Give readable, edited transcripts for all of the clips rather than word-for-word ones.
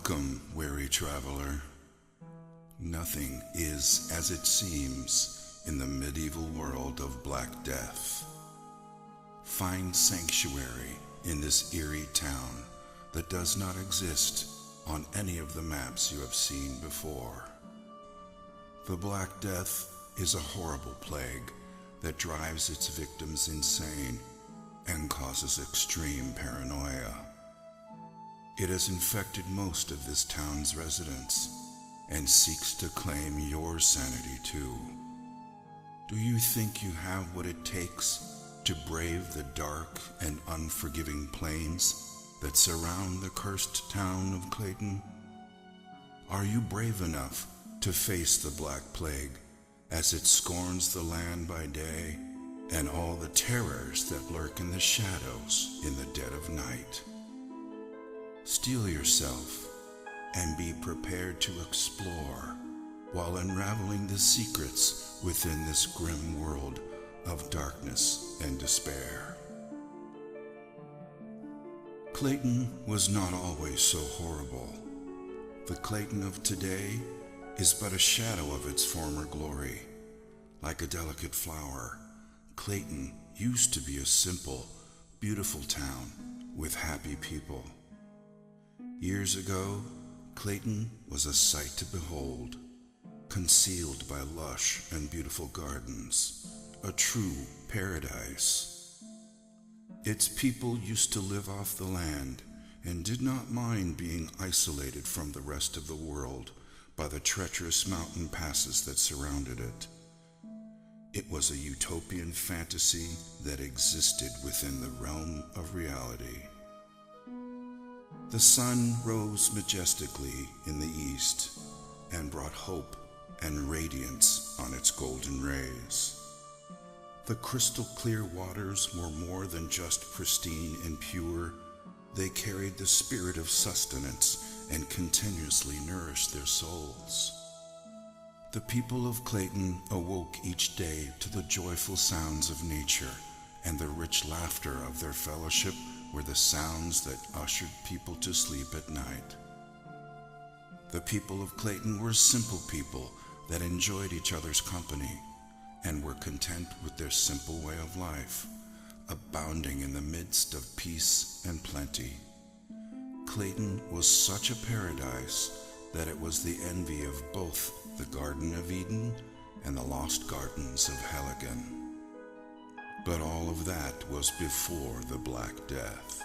Welcome, weary traveler. Nothing is as it seems in the medieval world of Black Death. Find sanctuary in this eerie town that does not exist on any of the maps you have seen before. The Black Death is a horrible plague that drives its victims insane and causes extreme paranoia. It has infected most of this town's residents and seeks to claim your sanity too. Do you think you have what it takes to brave the dark and unforgiving plains that surround the cursed town of Clayton? Are you brave enough to face the Black Plague as it scorns the land by day and all the terrors that lurk in the shadows in the dead of night? Steel yourself and be prepared to explore while unraveling the secrets within this grim world of darkness and despair. Clayton was not always so horrible. The Clayton of today is but a shadow of its former glory. Like a delicate flower, Clayton used to be a simple, beautiful town with happy people. Years ago, Clayton was a sight to behold, concealed by lush and beautiful gardens, a true paradise. Its people used to live off the land and did not mind being isolated from the rest of the world by the treacherous mountain passes that surrounded it. It was a utopian fantasy that existed within the realm of reality. The sun rose majestically in the east and brought hope and radiance on its golden rays. The crystal clear waters were more than just pristine and pure. They carried the spirit of sustenance and continuously nourished their souls. The people of Clayton awoke each day to the joyful sounds of nature, and the rich laughter of their fellowship were the sounds that ushered people to sleep at night. The people of Clayton were simple people that enjoyed each other's company and were content with their simple way of life, abounding in the midst of peace and plenty. Clayton was such a paradise that it was the envy of both the Garden of Eden and the lost gardens of Helligan. But all of that was before the Black Death.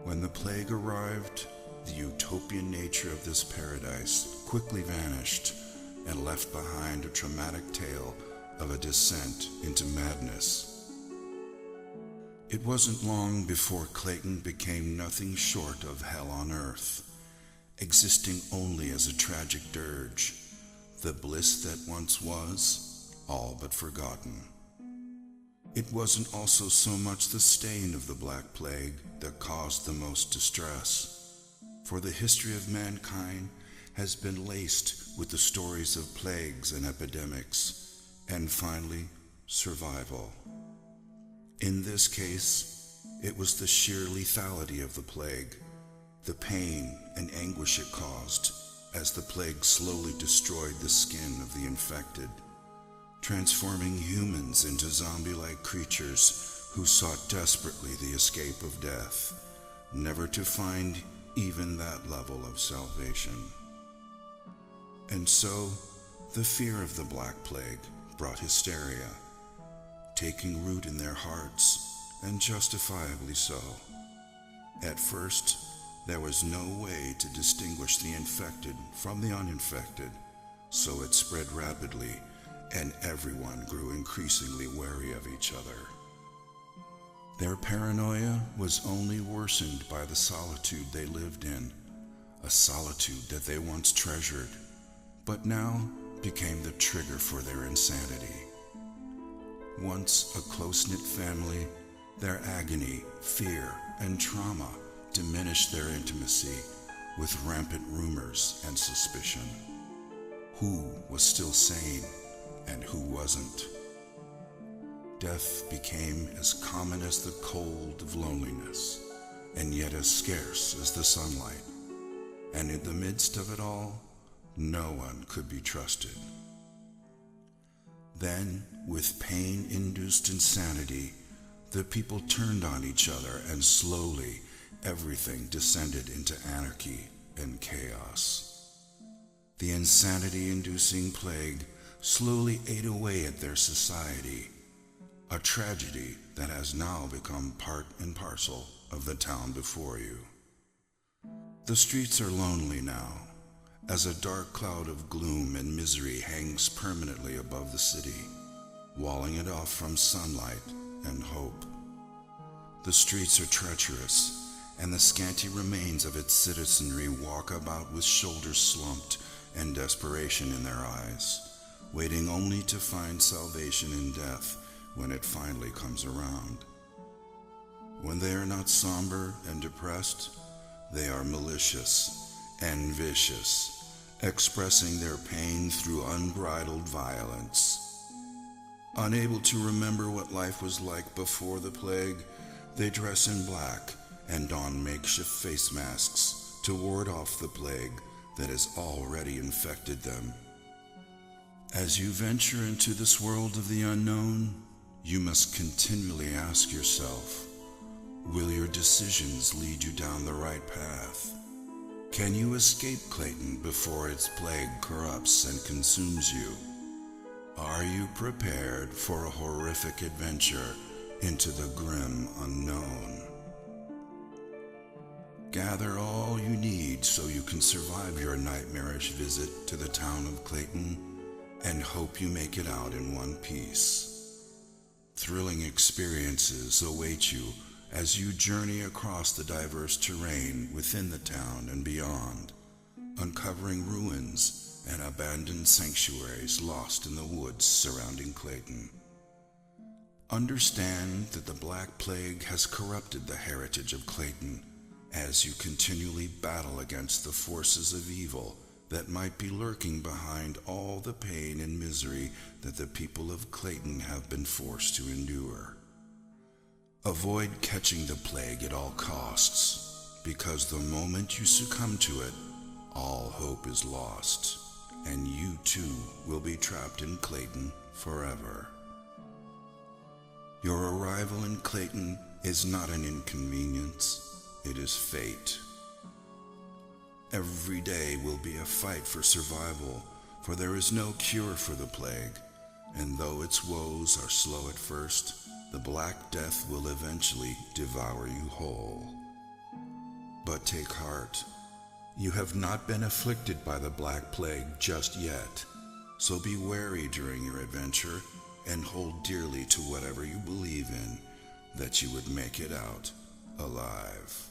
When the plague arrived, the utopian nature of this paradise quickly vanished and left behind a traumatic tale of a descent into madness. It wasn't long before Clayton became nothing short of hell on earth, existing only as a tragic dirge, the bliss that once was, all but forgotten. It wasn't also so much the stain of the Black Plague that caused the most distress, for the history of mankind has been laced with the stories of plagues and epidemics, and finally, survival. In this case, it was the sheer lethality of the plague, the pain and anguish it caused as the plague slowly destroyed the skin of the infected, transforming humans into zombie-like creatures who sought desperately the escape of death, never to find even that level of salvation. And so, the fear of the Black Plague brought hysteria, taking root in their hearts, and justifiably so. At first, there was no way to distinguish the infected from the uninfected, so it spread rapidly, and everyone grew increasingly wary of each other. Their paranoia was only worsened by the solitude they lived in, a solitude that they once treasured, but now became the trigger for their insanity. Once a close-knit family, their agony, fear, and trauma diminished their intimacy with rampant rumors and suspicion. Who was still sane and who wasn't? Death became as common as the cold of loneliness, and yet as scarce as the sunlight and in the midst of it all, no one could be trusted. Then, with pain-induced insanity, the people turned on each other, and slowly everything descended into anarchy and chaos. The insanity-inducing plague slowly ate away at their society, a tragedy that has now become part and parcel of the town before you. The streets are lonely now, as a dark cloud of gloom and misery hangs permanently above the city, walling it off from sunlight and hope. The streets are treacherous, and the scanty remains of its citizenry walk about with shoulders slumped and desperation in their eyes, waiting only to find salvation in death when it finally comes around. When they are not somber and depressed, they are malicious and vicious, expressing their pain through unbridled violence. Unable to remember what life was like before the plague, they dress in black and don makeshift face masks to ward off the plague that has already infected them. As you venture into this world of the unknown, you must continually ask yourself, will your decisions lead you down the right path? Can you escape Clayton before its plague corrupts and consumes you? Are you prepared for a horrific adventure into the grim unknown? Gather all you need so you can survive your nightmarish visit to the town of Clayton and hope you make it out in one piece. Thrilling experiences await you as you journey across the diverse terrain within the town and beyond, uncovering ruins and abandoned sanctuaries lost in the woods surrounding Clayton. Understand that the Black Plague has corrupted the heritage of Clayton as you continually battle against the forces of evil that might be lurking behind all the pain and misery that the people of Clayton have been forced to endure. Avoid catching the plague at all costs, because the moment you succumb to it, all hope is lost, and you too will be trapped in Clayton forever. Your arrival in Clayton is not an inconvenience, it is fate. Every day will be a fight for survival, for there is no cure for the plague, and though its woes are slow at first, the Black Death will eventually devour you whole. But take heart, you have not been afflicted by the Black Plague just yet, so be wary during your adventure and hold dearly to whatever you believe in, that you would make it out alive.